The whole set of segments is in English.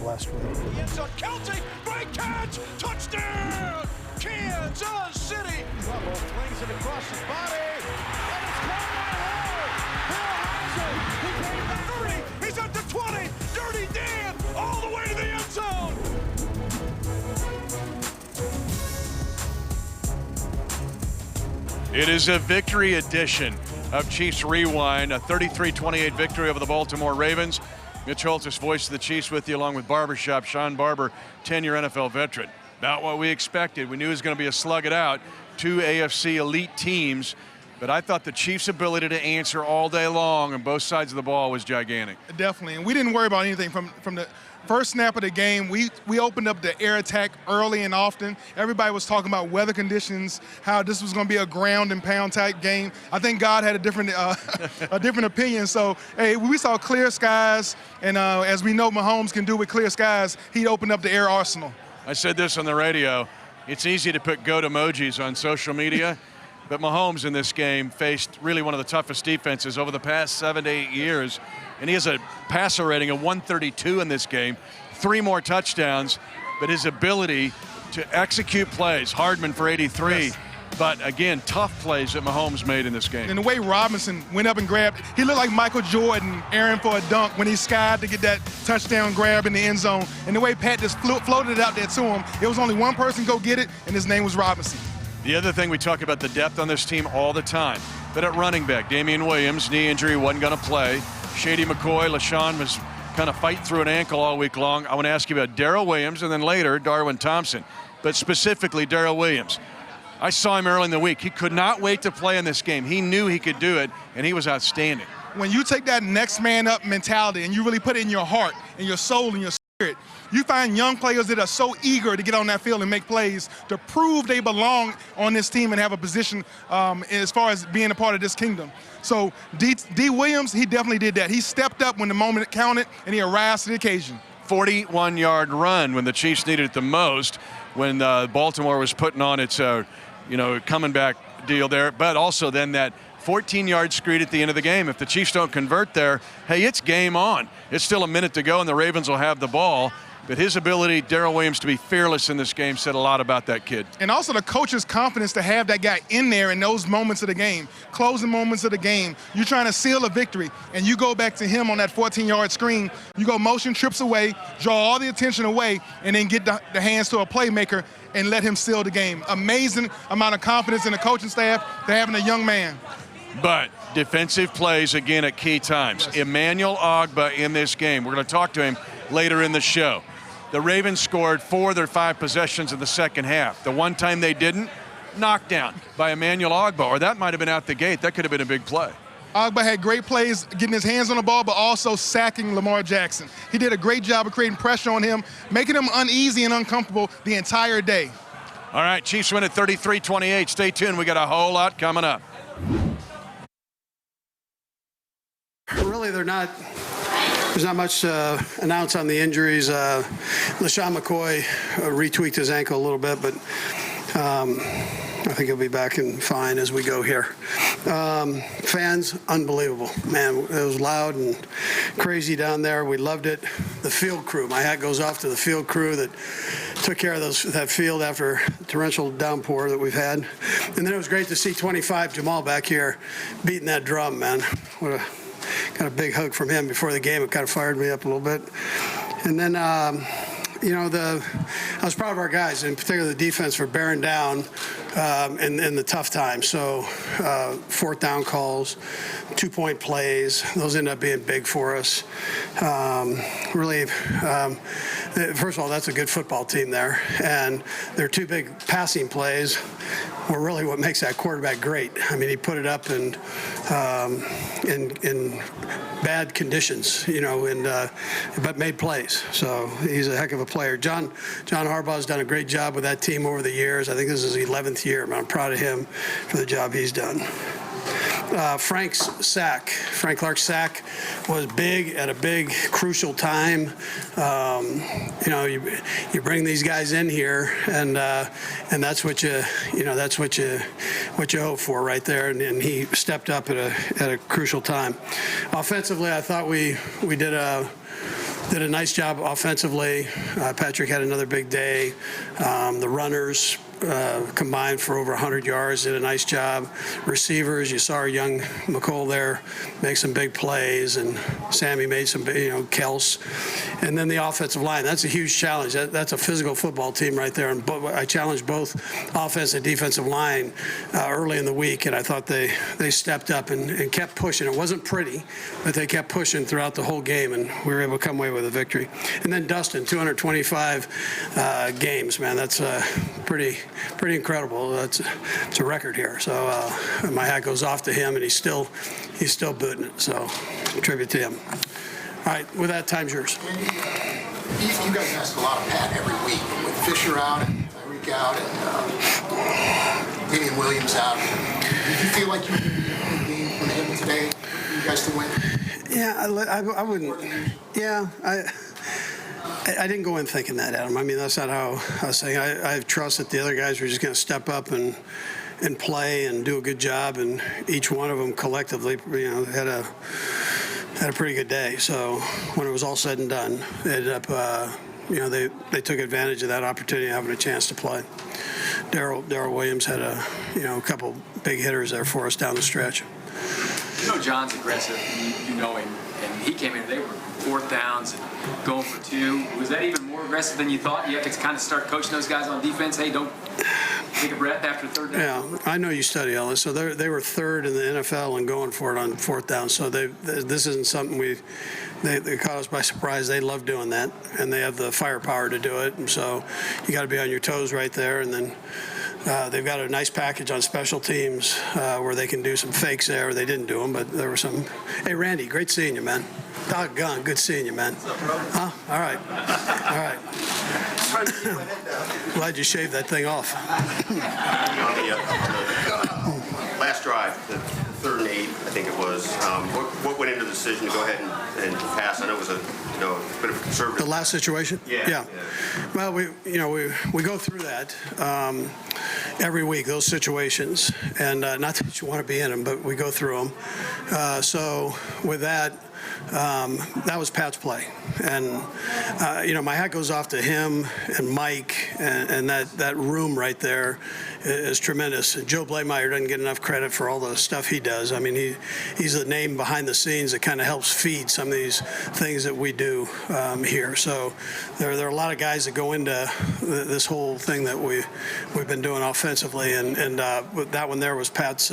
blessed with it. It's a Celtic, great catch, touchdown, Kansas City. Rubble flings it across his body, and it's caught by Hall. Hill has it. He came back 30, he's up to 20, Dirty Dan, all the way to the end zone. It is a victory edition of Chiefs Rewind, a 33-28 victory over the Baltimore Ravens. Mitch Holthus, voice of the Chiefs, with you along with Barbershop, Shawn Barber, 10-year NFL veteran. About what we expected. We knew it was going to be a slug it out. Two AFC elite teams, but I thought the Chiefs' ability to answer all day long on both sides of the ball was gigantic. Definitely, and we didn't worry about anything from the first snap of the game. We opened up the air attack early and often. Everybody was talking about weather conditions, how this was going to be a ground and pound type game. I think God had a different opinion. So, hey, we saw clear skies, and as we know Mahomes can do with clear skies, he opened up the air arsenal. I said this on the radio. It's easy to put goat emojis on social media, but Mahomes in this game faced really one of the toughest defenses over the past 7 to 8 years. And he has a passer rating of 132 in this game, 3 more touchdowns, but his ability to execute plays, Hardman for 83, yes. But again, tough plays that Mahomes made in this game. And the way Robinson went up and grabbed, he looked like Michael Jordan airing for a dunk when he skied to get that touchdown grab in the end zone. And the way Pat just floated it out there to him, it was only one person go get it, and his name was Robinson. The other thing, we talk about the depth on this team all the time, but at running back, Damian Williams, knee injury, wasn't going to play. Shady McCoy, LaShawn was kind of fighting through an ankle all week long. I want to ask you about Darrell Williams and then later Darwin Thompson, but specifically Darrell Williams. I saw him early in the week. He could not wait to play in this game. He knew he could do it, and he was outstanding. When you take that next man up mentality and you really put it in your heart and your soul and your spirit, you find young players that are so eager to get on that field and make plays to prove they belong on this team and have a position as far as being a part of this kingdom. So D. Williams, he definitely did that. He stepped up when the moment counted, and he arose to the occasion. 41-yard run when the Chiefs needed it the most, when Baltimore was putting on its coming back deal there, but also then that 14-yard screen at the end of the game. If the Chiefs don't convert there, hey, it's game on. It's still a minute to go, and the Ravens will have the ball. But his ability, Darrell Williams, to be fearless in this game said a lot about that kid. And also the coach's confidence to have that guy in there in those moments of the game, closing moments of the game. You're trying to seal a victory, and you go back to him on that 14-yard screen. You go motion trips away, draw all the attention away, and then get the hands to a playmaker and let him seal the game. Amazing amount of confidence in the coaching staff to having a young man. But defensive plays, again, at key times. Yes. Emmanuel Ogbah in this game. We're going to talk to him later in the show. The Ravens scored 4 of their 5 possessions in the second half. The one time they didn't, knockdown by Emmanuel Ogbah, or that might have been out the gate. That could have been a big play. Ogbah had great plays getting his hands on the ball, but also sacking Lamar Jackson. He did a great job of creating pressure on him, making him uneasy and uncomfortable the entire day. All right, Chiefs win at 33-28. Stay tuned. We got a whole lot coming up. Really, there's not much to announce on the injuries. LaShawn McCoy retweaked his ankle a little bit, but I think he'll be back and fine as we go here. Fans, unbelievable. Man, it was loud and crazy down there. We loved it. The field crew, my hat goes off to the field crew that took care of that field after the torrential downpour that we've had. And then it was great to see 25 Jamal back here beating that drum, man. Got a big hug from him before the game. It kind of fired me up a little bit. And then, I was proud of our guys, in particular the defense, for bearing down in the tough times. So 4th down calls, 2-point plays, those end up being big for us. First of all, that's a good football team there. And their 2 big passing plays were really what makes that quarterback great. I mean, he put it up in bad conditions, but made plays. So he's a heck of a player. John Harbaugh's done a great job with that team over the years. I think this is his 11th year, but I'm proud of him for the job he's done. Frank Clark's sack was big at a big, crucial time. You bring these guys in here, and that's what you hope for right there. And he stepped up at a crucial time. Offensively, I thought we did a did a nice job offensively. Patrick had another big day. The runners combined for over 100 yards, did a nice job. Receivers, you saw our young McCall there make some big plays, and Sammy made some, Kels. And then the offensive line, that's a huge challenge. That's a physical football team right there. And I challenged both offense and defensive line early in the week, and I thought they stepped up and kept pushing. It wasn't pretty, but they kept pushing throughout the whole game, and we were able to come away with a victory. And then Dustin, 225 games, man. That's pretty incredible. It's a record here. So my hat goes off to him, and he's still booting it. So tribute to him. All right, with that, time's yours. Andy, you guys ask a lot of Pat every week. With Fisher out and Tyreek out and Damian Williams out, did you feel like you were going to be in the game from him today for you guys to win? Yeah, I wouldn't. Yeah, I didn't go in thinking that, Adam. I mean, that's not how I was saying. I have trust that the other guys were just going to step up and play and do a good job, and each one of them collectively, had a pretty good day. So when it was all said and done, it ended up, they took advantage of that opportunity, having a chance to play. Darrell Williams had a couple big hitters there for us down the stretch. John's aggressive. You know him, and he came in. They were fourth downs and going for two. Was that even more aggressive than you thought? You have to kind of start coaching those guys on defense. Hey, don't take a breath after third down. Yeah, I know you study all this. So they were third in the NFL and going for it on fourth down. So this isn't something they caught us by surprise. They love doing that, and they have the firepower to do it. And so you got to be on your toes right there. And then they've got a nice package on special teams where they can do some fakes there. They didn't do them, but there were some. Hey, Randy, great seeing you, man. Doggone, good seeing you, man. What's up, bro? Huh? All right. Glad you shaved that thing off. On the last drive, the 3rd and 8, I think it was. What went into the decision to go ahead and pass? I know it was a bit of a conservative. The last situation? Yeah. Well, we go through that every week, those situations, and not that you want to be in them, but we go through them. So with that. That was Pat's play, and my hat goes off to him and Mike, and that room right there is tremendous. Joe Blameyer doesn't get enough credit for all the stuff he does. I mean, he's a name behind the scenes that kind of helps feed some of these things that we do here. So there are a lot of guys that go into this whole thing that we've been doing offensively, and that one there was Pat's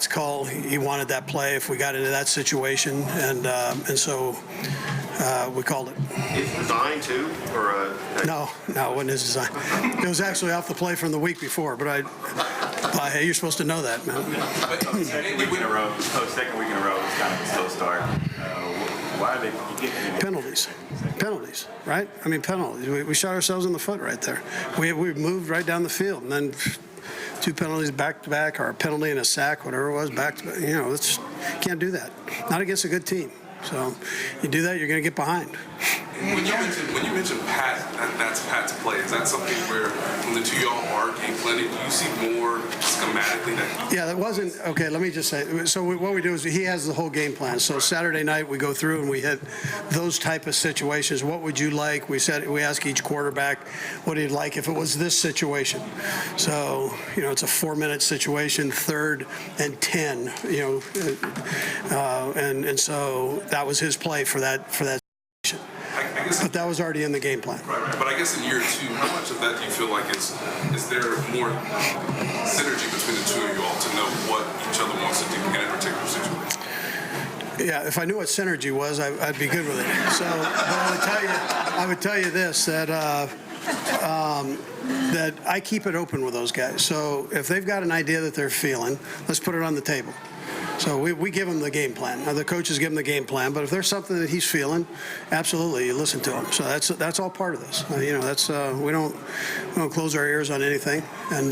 call. He wanted that play if we got into that situation, and so we called it. Is it designed to, or No, it wasn't his design. It was actually off the play from the week before, but hey, you're supposed to know that, man. Second week in a row was kind of a slow start. Why are they getting Penalties, right? I mean, penalties. We shot ourselves in the foot right there. We moved right down the field, and then 2 penalties back to back, or a penalty and a sack, whatever it was, back to back. Can't do that. Not against a good team. So you do that, you're going to get behind. When you mention Pat, that's Pat's play. Is that something where when the two of y'all are game planning, do you see more schematically that? Yeah, that wasn't okay. Let me just say. So what we do is he has the whole game plan. So Saturday night we go through and we hit those type of situations. What would you like? We ask each quarterback what he'd like if it was this situation. So it's a 4-minute situation, 3rd and 10. And so that was his play for that. But that was already in the game plan. Right. But I guess in year 2, how much of that do you feel like is there more synergy between the two of you all to know what each other wants to do in a particular situation? Yeah, if I knew what synergy was, I'd be good with it. So, but I would tell you this, that I keep it open with those guys. So if they've got an idea that they're feeling, let's put it on the table. So we give him the game plan. Now the coaches give him the game plan, but if there's something that he's feeling, absolutely, you listen to him. So that's all part of this. That's we don't close our ears on anything, and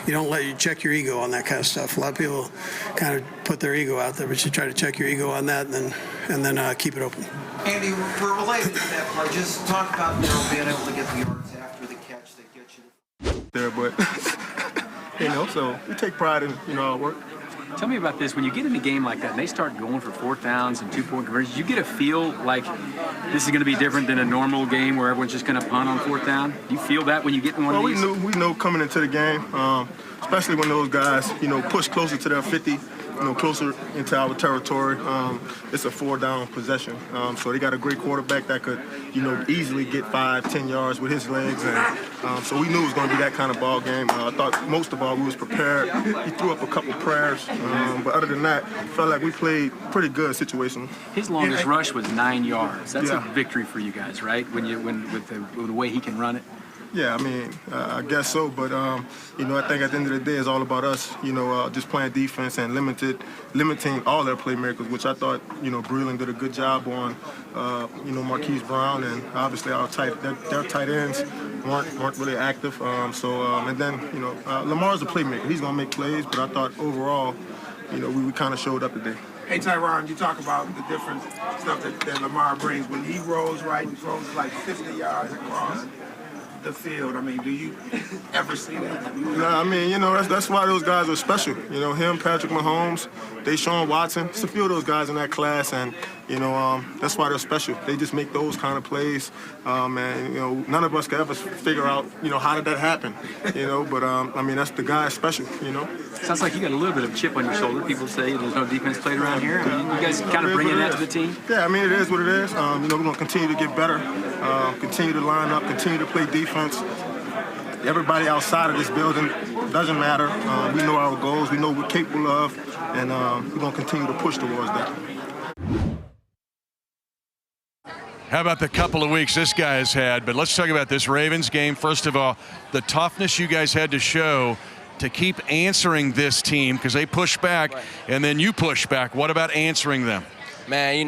you don't let you check your ego on that kind of stuff. A lot of people kind of put their ego out there, but you try to check your ego on that, and then keep it open. Andy, we're related to that play. Just talk about Darrell being able to get the yards after the catch that gets you there, but so we take pride in our work. Tell me about this. When you get in a game like that and they start going for 4th downs and 2-point conversions, you get a feel like this is going to be different than a normal game where everyone's just going to punt on 4th down? Do you feel that when you get in one of these? We know coming into the game, especially when those guys, push closer to their 50, closer into our territory. It's a 4-down possession. So they got a great quarterback that could, easily get 5-10 yards with his legs. And so we knew it was going to be that kind of ball game. I thought most of all we was prepared. He threw up a couple prayers, but other than that, felt like we played pretty good situational. His longest rush was 9 yards. That's a victory for you guys, right? With the way he can run it. Yeah, I mean, I guess so, but I think at the end of the day, it's all about us, just playing defense and limiting all their playmakers, which I thought, Breland did a good job on, Marquise Brown, and obviously their tight ends weren't really active. And then Lamar's a playmaker. He's gonna make plays, but I thought overall, we kind of showed up today. Hey, Tyron, you talk about the different stuff that Lamar brings. When he rolls right, he throws like 50 yards across the field. I mean, do you ever see that? Nah, I mean, that's why those guys are special. Him, Patrick Mahomes, Shawn Watson. It's a few of those guys in that class, and that's why they're special. They just make those kind of plays, and none of us could ever figure out, how did that happen, But I mean, that's the guy special, Sounds like you got a little bit of chip on your shoulder. People say there's no defense played around here. I mean, you guys kind of bringing that to the team. Yeah, I mean, it is what it is. We're going to continue to get better, continue to line up, continue to play defense. Everybody outside of this building doesn't matter. We know our goals. We know what we're capable of, and we're going to continue to push towards that. How about the couple of weeks this guy has had? But let's talk about this Ravens game. First of all, the toughness you guys had to show to keep answering this team, because they push back, and then you push back. What about answering them? Man,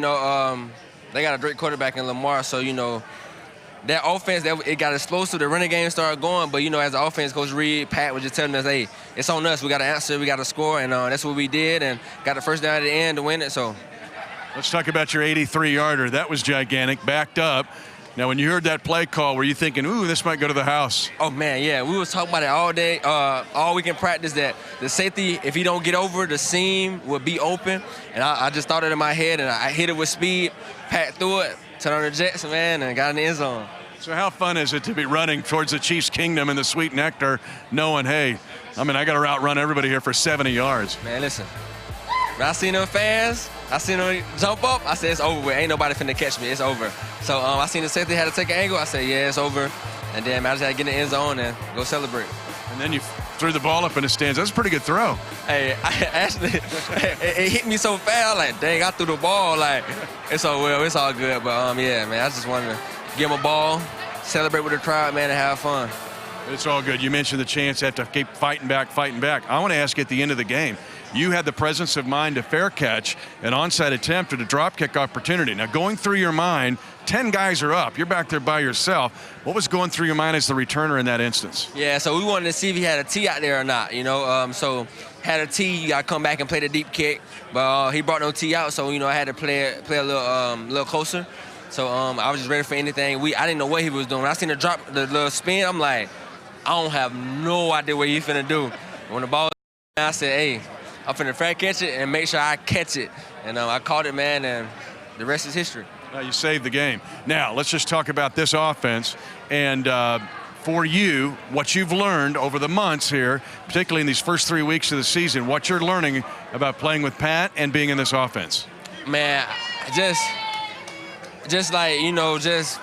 they got a great quarterback in Lamar, so, that offense, it got explosive. The running game started going, but, as the offense, Coach Reid, Pat was just telling us, hey, it's on us. We got to answer. We got to score, and that's what we did, and got the first down at the end to win it, so. Let's talk about your 83-yarder. That was gigantic, backed up. Now, when you heard that play call, were you thinking, ooh, this might go to the house? Oh, man, yeah. We was talking about it all day, all week in practice, that the safety, if he don't get over, the seam will be open. And I just thought it in my head, and I hit it with speed, Pat threw it, turned on the Jets, man, and got in the end zone. So how fun is it to be running towards the Chiefs' kingdom in the sweet nectar, knowing, hey, I I got to outrun everybody here for 70 yards. Man, listen, when I seen them fans, I seen them jump up, I said, it's over with. Ain't nobody finna catch me. It's over. So I seen the safety had to take an angle. I said, yeah, it's over. And then I just had to get in the end zone and go celebrate. And then you threw the ball up in the stands. That's a pretty good throw. Hey, it hit me so fast. Like, dang, I threw the ball. Like, it's all well, it's all good. But, yeah, man, I just wanted to give him a ball, celebrate with the crowd, man, and have fun. It's all good. You mentioned the chance to have to keep fighting back. I want to ask you at the end of the game, you had the presence of mind to fair catch an onside attempt or a drop kick opportunity. Now, going through your mind, 10 guys are up. You're back there by yourself. What was going through your mind as the returner in that instance? Yeah, so we wanted to see if he had a tee out there or not, So had a tee, you got to come back and play the deep kick. But he brought no tee out, so, I had to play a little closer. So I was just ready for anything. I didn't know what he was doing. When I seen the drop, the little spin, I'm like, I don't have no idea what he's finna do. When the ball was, I said, hey, I'm finna fair catch it and make sure I catch it. And I caught it, man, and the rest is history. You saved the game. Now, let's just talk about this offense. And for you, what you've learned over the months here, particularly in these first 3 weeks of the season, what you're learning about playing with Pat and being in this offense. Man, just like, just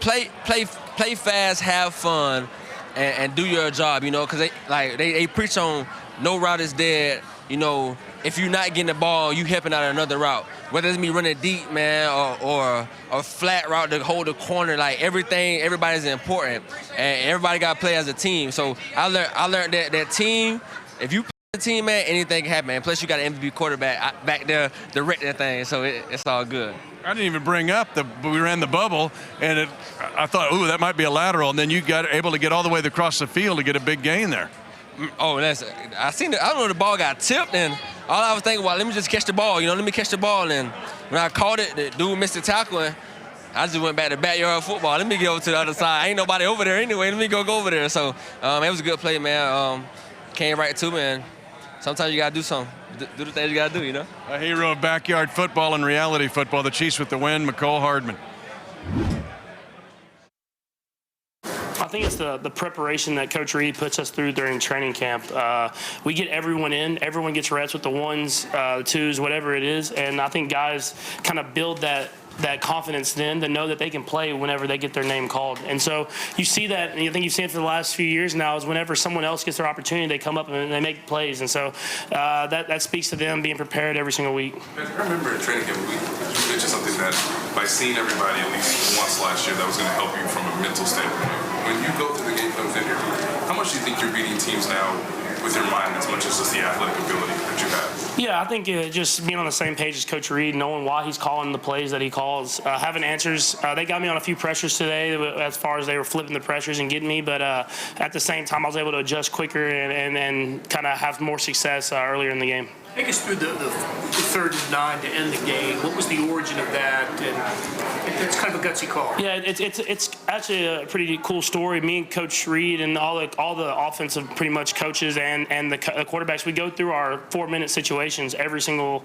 play fast, have fun, and do your job, because they preach on no route is dead. If you're not getting the ball, you helping out another route. Whether it's me running deep, man, or a flat route to hold the corner, like everybody's important, and everybody got to play as a team. So I learned that team, if you play as a team, man, anything can happen. And plus, you got an MVP quarterback back there direct that thing, so it's all good. I didn't even bring up we ran the bubble, and I thought, ooh, that might be a lateral, and then you got able to get all the way across the field to get a big gain there. Oh, I don't know, the ball got tipped, and all I was thinking was, let me just catch the ball, let me catch the ball. And when I caught it, the dude missed the tackle, and I just went back to backyard football. Let me get over to the other side. Ain't nobody over there anyway. Let me go over there. So it was a good play, man. Came right to me and sometimes you gotta do something. Do the things you gotta do, you know? A hero of backyard football and reality football. The Chiefs with the win. McCole Hardman. I think it's the preparation that Coach Reid puts us through during training camp. We get everyone in. Everyone gets reps with the ones, the twos, whatever it is. And I think guys kind of build that confidence then to know that they can play whenever they get their name called. And so you see that, and I think you've seen it for the last few years now, is whenever someone else gets their opportunity, they come up and they make plays. And so that speaks to them being prepared every single week. I remember in training camp, you mentioned something that by seeing everybody at least once last year, that was going to help you from a mental standpoint. When you go through the game plan with Indy, how much do you think you're beating teams now with your mind as much as just the athletic ability that you have? Yeah, I think just being on the same page as Coach Reid, knowing why he's calling the plays that he calls, having answers. They got me on a few pressures today as far as they were flipping the pressures and getting me, but at the same time, I was able to adjust quicker and kind of have more success earlier in the game. Take us through the 3rd and 9 to end the game. What was the origin of that? And it's kind of a gutsy call. Yeah, it's actually a pretty cool story. Me and Coach Reid and all the offensive pretty much coaches and the quarterbacks, we go through our 4-minute situations every single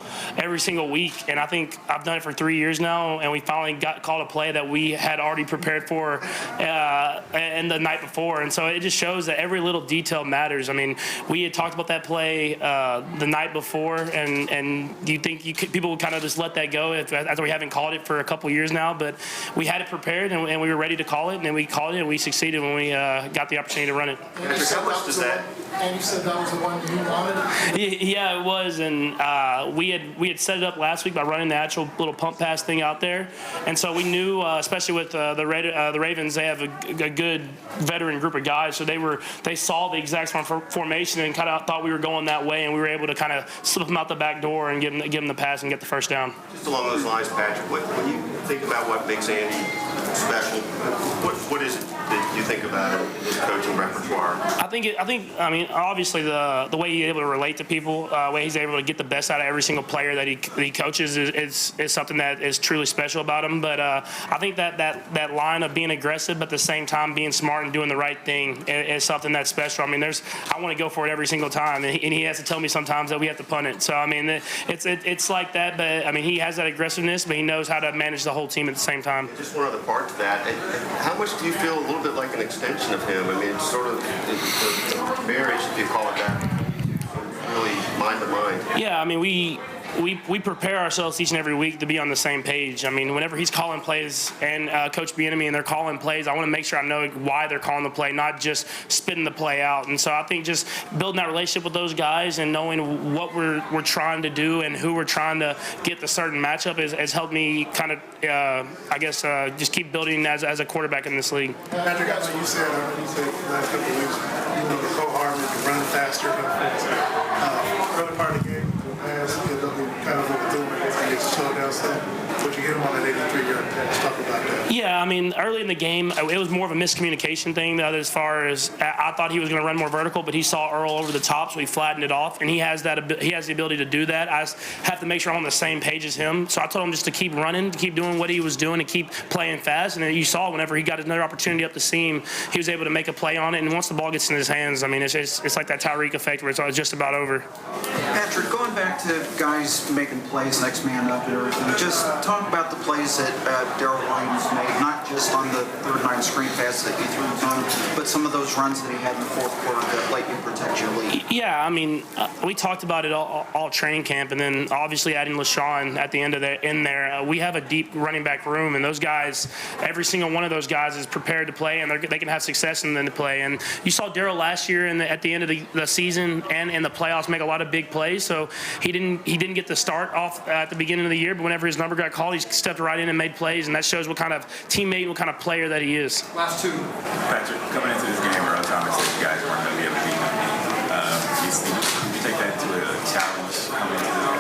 week. And I think I've done it for 3 years now, and we finally called a play that we had already prepared for and the night before. And so it just shows that every little detail matters. I mean, we had talked about that play the night before. And do you think people would kind of just let that go after we haven't called it for a couple years now? But we had it prepared and we were ready to call it, and then we called it and we succeeded when we got the opportunity to run it. And you said that was the one you wanted? Yeah, it was, and we had set it up last week by running the actual little pump pass thing out there, and so we knew, especially with the Ravens, they have a good veteran group of guys, so they saw the exact formation and kind of thought we were going that way, and we were able to kind of slip them out the back door and give them the pass and get the first down. Just along those lines, Patrick, when you think about what makes Andy special, what is it that you think about his coaching repertoire? I mean, obviously the way he's able to relate to people, the way he's able to get the best out of every single player that he coaches is something that is truly special about him. But I think that line of being aggressive, but at the same time being smart and doing the right thing is something that's special. I mean, I want to go for it every single time, and he has to tell me sometimes that we have to punt it. So I mean, it's like that. But I mean, he has that aggressiveness, but he knows how to manage the whole team at the same time. Just one other part to that. How much do you feel a little bit like an extension of him? I mean, it's sort of the marriage, if you call it that, really mind to mind. Yeah, I mean, we prepare ourselves each and every week to be on the same page. I mean, whenever he's calling plays and Coach Bieniemy and they're calling plays, I want to make sure I know why they're calling the play, not just spitting the play out. And so I think just building that relationship with those guys and knowing what we're trying to do and who we're trying to get the certain matchup has helped me kind of, just keep building as a quarterback in this league. Patrick, like you said last couple of weeks, you know, the co-harm and run faster. Early part of the game, pass, kind of overthrew him and he slowed down stuff. But you hit him on that 83-yard pass. Talk about that. Yeah, I mean, early in the game, it was more of a miscommunication thing. As far as I thought he was going to run more vertical, but he saw Earl over the top, so he flattened it off, and he has the ability to do that. I have to make sure I'm on the same page as him. So I told him just to keep running, to keep doing what he was doing, and keep playing fast. And then you saw whenever he got another opportunity up the seam, he was able to make a play on it. And once the ball gets in his hands, I mean, it's like that Tyreek effect where it's just about over. Patrick, going back to guys making plays, next man up and everything, just talk about the plays that Darrell Williams made, not just on the 3rd and 9 screen pass that you threw to him, but some of those runs that he had in the 4th quarter that let you protect your lead. Yeah, I mean, we talked about it all training camp, and then obviously adding Shawn at the end of there. We have a deep running back room, and those guys, every single one of those guys is prepared to play, and they can have success in the play. And you saw Darrell last year at the end of the season and in the playoffs make a lot of big plays. So he didn't get the start off at the beginning of the year, but whenever his number got called, he stepped right in and made plays, and that shows what kind of teammate, what kind of player that he is. Last two. Patrick, coming into this game, Earl Thomas said you guys weren't going to be able to beat him. You take that to a challenge coming into the game?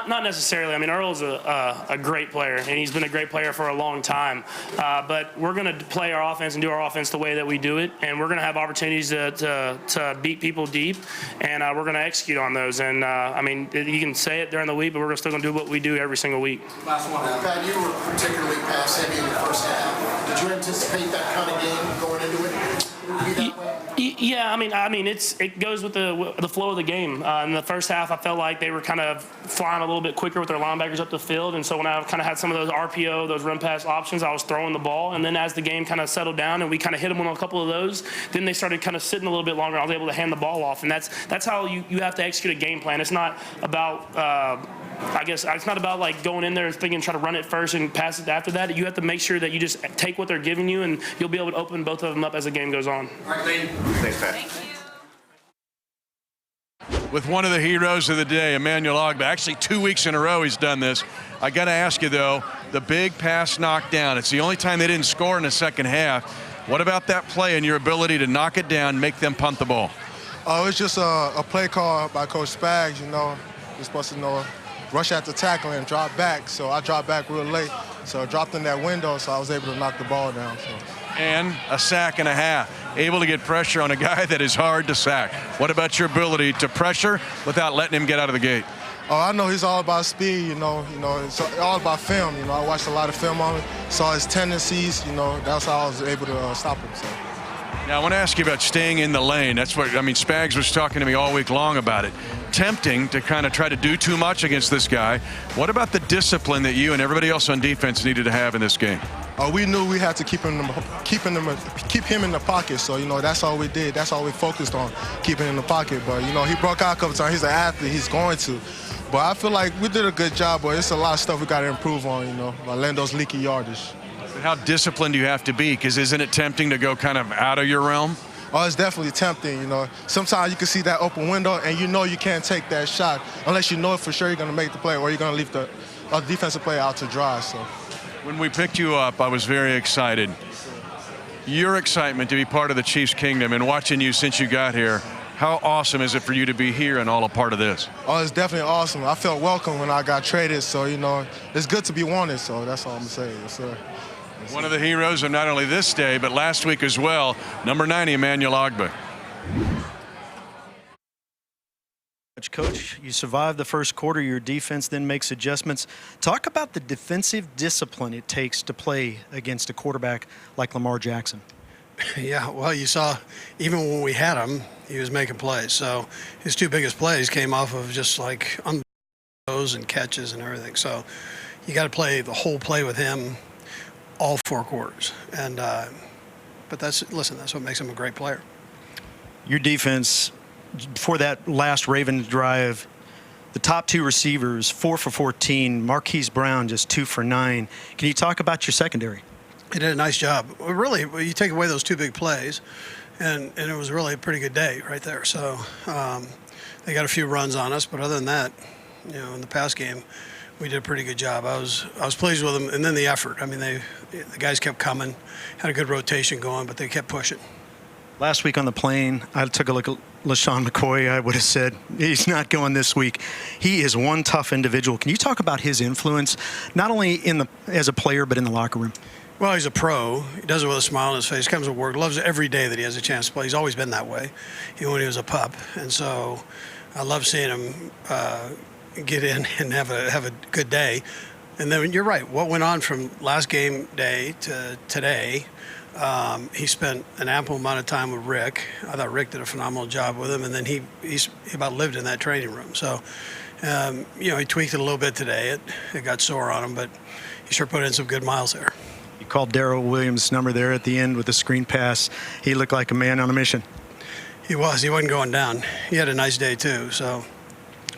Not necessarily. I mean, Earl's a great player, and he's been a great player for a long time. But we're going to play our offense and do our offense the way that we do it, and we're going to have opportunities to beat people deep, and we're going to execute on those. And, I mean, you can say it during the week, but we're still going to do what we do every single week. Last one. Pat, you were particularly pass heavy in the first half. Did you anticipate that kind of game going into it? Would it be that way? Yeah, I mean, it goes with the flow of the game. In the first half, I felt like they were kind of flying a little bit quicker with their linebackers up the field, and so when I kind of had some of those RPO, those run pass options, I was throwing the ball. And then as the game kind of settled down and we kind of hit them on a couple of those, then they started kind of sitting a little bit longer. I was able to hand the ball off, and that's how you have to execute a game plan. It's not about I guess it's not about like going in there and thinking try to run it first and pass it after that. You have to make sure that you just take what they're giving you, and you'll be able to open both of them up as the game goes on. All right, thanks, Pat. With one of the heroes of the day, Emmanuel Ogbah. Actually, 2 weeks in a row he's done this. I got to ask you, though, the big pass knockdown. It's the only time they didn't score in the second half. What about that play and your ability to knock it down, make them punt the ball? Oh, it's just a play call by Coach Spags, you know. You're supposed to rush at the tackle and drop back. So I dropped back real late. So I dropped in that window, so I was able to knock the ball down. So. And a sack and a half. Able to get pressure on a guy that is hard to sack. What about your ability to pressure without letting him get out of the gate? Oh, I know he's all about speed, you know, it's all about film. You know, I watched a lot of film on him, saw his tendencies, you know, that's how I was able to stop him. So. Now, I want to ask you about staying in the lane. That's what, I mean, Spags was talking to me all week long about it. Tempting to kind of try to do too much against this guy. What about the discipline that you and everybody else on defense needed to have in this game? We knew we had to keep him in the pocket. So, you know, that's all we did. That's all we focused on, keeping him in the pocket. But, you know, he broke out a couple times. He's an athlete. He's going to. But I feel like we did a good job, but it's a lot of stuff we got to improve on, you know, by letting those leaky yardage. But how disciplined do you have to be? Because isn't it tempting to go kind of out of your realm? Oh, it's definitely tempting, you know. Sometimes you can see that open window, and you know you can't take that shot unless you know for sure you're going to make the play or you're going to leave the defensive player out to dry. So. When we picked you up, I was very excited. Your excitement to be part of the Chiefs Kingdom and watching you since you got here, how awesome is it for you to be here and all a part of this? Oh, it's definitely awesome. I felt welcome when I got traded, so, you know, it's good to be wanted, so that's all I'm going to say. Yes, sir. One of the heroes of not only this day, but last week as well, number 90, Emmanuel Ogbah. Coach, you survived the first quarter. Your defense then makes adjustments. Talk about the defensive discipline it takes to play against a quarterback like Lamar Jackson. Yeah, well, you saw even when we had him, he was making plays. So his two biggest plays came off of just like throws and catches and everything. So you got to play the whole play with him all four quarters. And but that's what makes him a great player. Your defense, for that last Ravens drive, the top two receivers, 4 for 14, Marquise Brown just 2 for 9. Can you talk about your secondary? He did a nice job. Really, you take away those two big plays, and it was really a pretty good day right there. So they got a few runs on us, but other than that, you know, in the pass game, we did a pretty good job. I was pleased with them, and then the effort. I mean, the guys kept coming, had a good rotation going, but they kept pushing. Last week on the plane, I took a look at LaShawn McCoy. I would have said he's not going this week. He is one tough individual. Can you talk about his influence, not only as a player, but in the locker room? Well, he's a pro. He does it with a smile on his face. Comes to work, loves every day that he has a chance to play. He's always been that way, even when he was a pup. And so I love seeing him get in and have a good day. And then you're right. What went on from last game day to today? He spent an ample amount of time with Rick. I thought Rick did a phenomenal job with him, and then he about lived in that training room. So, you know, he tweaked it a little bit today. It got sore on him, but he sure put in some good miles there. You called Darrell Williams' number there at the end with a screen pass. He looked like a man on a mission. He was. He wasn't going down. He had a nice day, too. So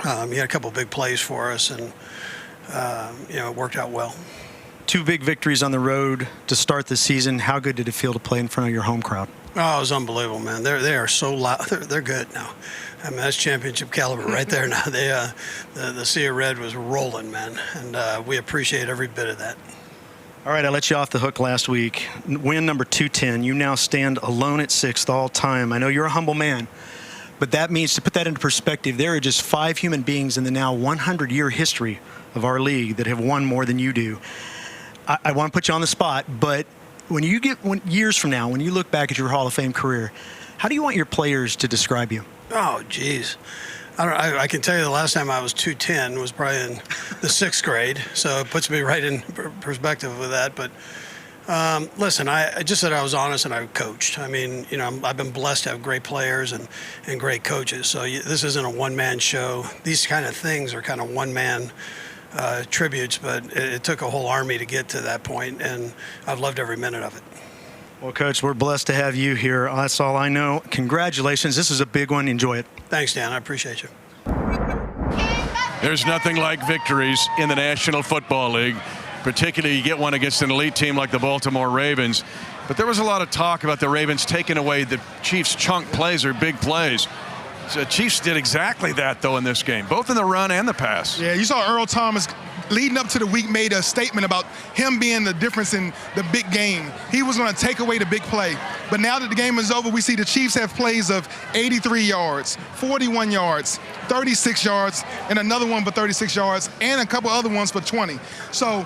he had a couple big plays for us, and, you know, it worked out well. 2 big victories on the road to start the season. How good did it feel to play in front of your home crowd? Oh, it was unbelievable, man. They are so loud. They're good now. I mean, that's championship caliber right there now. The Sea of Red was rolling, man, and we appreciate every bit of that. All right, I let you off the hook last week. Win number 210. You now stand alone at 6th all time. I know you're a humble man, but that means, to put that into perspective, there are just 5 human beings in the now 100-year history of our league that have won more than you do. I want to put you on the spot, but years from now, when you look back at your Hall of Fame career, how do you want your players to describe you? Oh, geez. I can tell you the last time I was 210 was probably in the 6th grade, so it puts me right in perspective with that. But Listen, I just said I was honest and I coached. I mean, you know, I've been blessed to have great players and great coaches. So this isn't a one-man show. These kind of things are kind of one-man tributes, but it took a whole army to get to that point, and I've loved every minute of it. Well, Coach, we're blessed to have you here. That's all I know. Congratulations. This is a big one. Enjoy it. Thanks, Dan. I appreciate you. There's nothing like victories in the National Football League. Particularly, you get one against an elite team like the Baltimore Ravens. But there was a lot of talk about the Ravens taking away the Chiefs' chunk plays or big plays. So the Chiefs did exactly that, though, in this game, both in the run and the pass. Yeah, you saw Earl Thomas leading up to the week made a statement about him being the difference in the big game. He was going to take away the big play. But now that the game is over, we see the Chiefs have plays of 83 yards, 41 yards, 36 yards, and another one for 36 yards, and a couple other ones for 20. So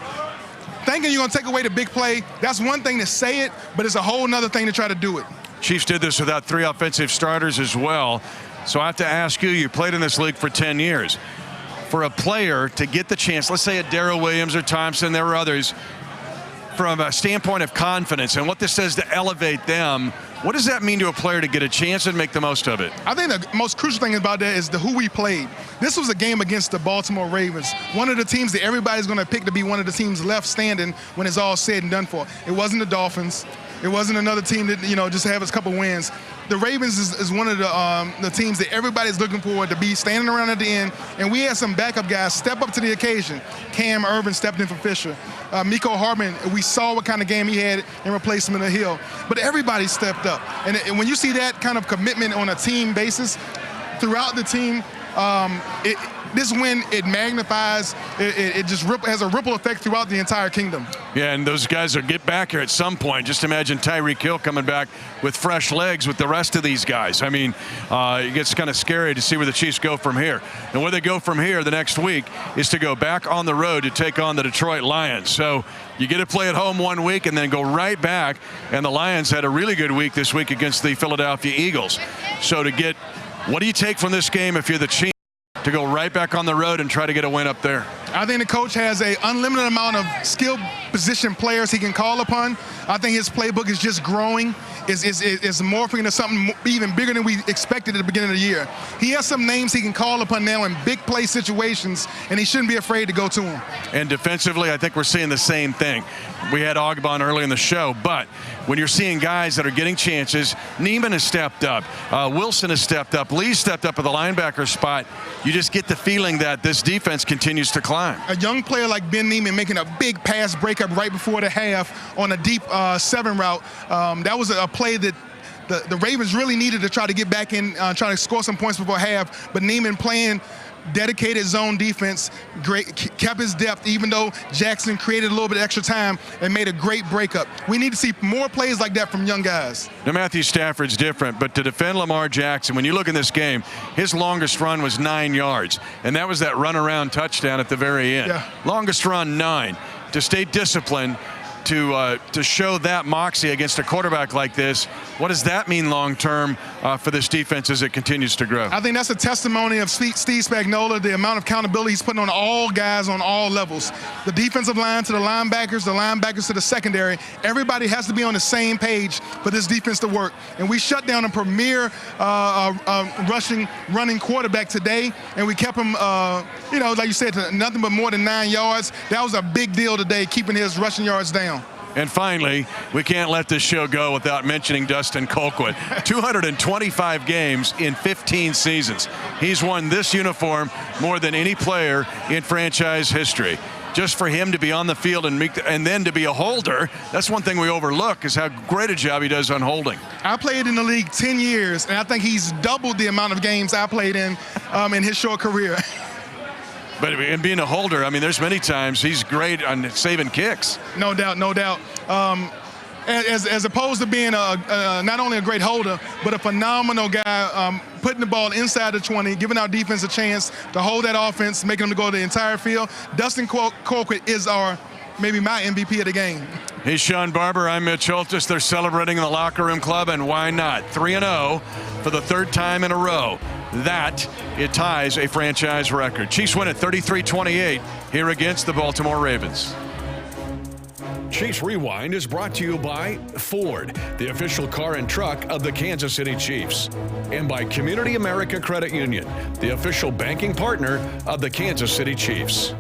thinking you're going to take away the big play, that's one thing to say it, but it's a whole nother thing to try to do it. Chiefs did this without 3 offensive starters as well. So I have to ask you, you played in this league for 10 years. For a player to get the chance, let's say a Darrell Williams or Thompson, there were others, from a standpoint of confidence and what this says to elevate them, what does that mean to a player to get a chance and make the most of it? I think the most crucial thing about that is who we played. This was a game against the Baltimore Ravens, one of the teams that everybody's going to pick to be one of the teams left standing when it's all said and done for. It wasn't the Dolphins. It wasn't another team that, you know, just have a couple wins. The Ravens is one of the teams that everybody's looking forward to be standing around at the end. And we had some backup guys step up to the occasion. Cam Irvin stepped in for Fisher. Miko Hardman, we saw what kind of game he had in replacement of Hill. But everybody stepped up. And when you see that kind of commitment on a team basis throughout the team, this win, it magnifies, it just has a ripple effect throughout the entire kingdom. Yeah, and those guys will get back here at some point. Just imagine Tyreek Hill coming back with fresh legs with the rest of these guys. I mean, it gets kind of scary to see where the Chiefs go from here. And where they go from here the next week is to go back on the road to take on the Detroit Lions. So you get to play at home one week and then go right back. And the Lions had a really good week this week against the Philadelphia Eagles. So to get, what do you take from this game if you're the Chiefs? To go right back on the road and try to get a win up there? I think the coach has an unlimited amount of skill position players he can call upon. I think his playbook is just growing. It's morphing into something even bigger than we expected at the beginning of the year. He has some names he can call upon now in big play situations, and he shouldn't be afraid to go to them. And defensively, I think we're seeing the same thing. We had Ogbon early in the show, but when you're seeing guys that are getting chances, Neiman has stepped up, Wilson has stepped up, Lee stepped up at the linebacker spot, you just get the feeling that this defense continues to climb. A young player like Ben Neiman making a big pass breakup right before the half on a deep 7 route, that was a play that the Ravens really needed to try to get back in, try to score some points before half, but Neiman playing dedicated zone defense, great, kept his depth, even though Jackson created a little bit of extra time and made a great breakup. We need to see more plays like that from young guys. Now, Matthew Stafford's different, but to defend Lamar Jackson, when you look in this game, his longest run was 9 yards, and that was that run-around touchdown at the very end. Yeah. Longest run, 9. To stay disciplined, to show that moxie against a quarterback like this, what does that mean long-term for this defense as it continues to grow? I think that's a testimony of Steve Spagnuolo, the amount of accountability he's putting on all guys on all levels. The defensive line to the linebackers to the secondary. Everybody has to be on the same page for this defense to work. And we shut down a premier running quarterback today, and we kept him, like you said, to nothing but more than 9 yards. That was a big deal today, keeping his rushing yards down. And finally, we can't let this show go without mentioning Dustin Colquitt. 225 games in 15 seasons. He's worn this uniform more than any player in franchise history. Just for him to be on the field and then to be a holder, that's one thing we overlook, is how great a job he does on holding. I played in the league 10 years, and I think he's doubled the amount of games I played in his short career. But in being a holder, I mean, there's many times he's great on saving kicks. No doubt, no doubt. As opposed to being not only a great holder, but a phenomenal guy, putting the ball inside the 20, giving our defense a chance to hold that offense, making them to go the entire field. Dustin Colquitt is maybe my MVP of the game. He's Shawn Barber. I'm Mitch Holthus. They're celebrating in the locker room club, and why not? 3-0 for the 3rd time in a row. That, it ties a franchise record. Chiefs win at 33-28 here against the Baltimore Ravens. Chiefs Rewind is brought to you by Ford, the official car and truck of the Kansas City Chiefs, and by Community America Credit Union, the official banking partner of the Kansas City Chiefs.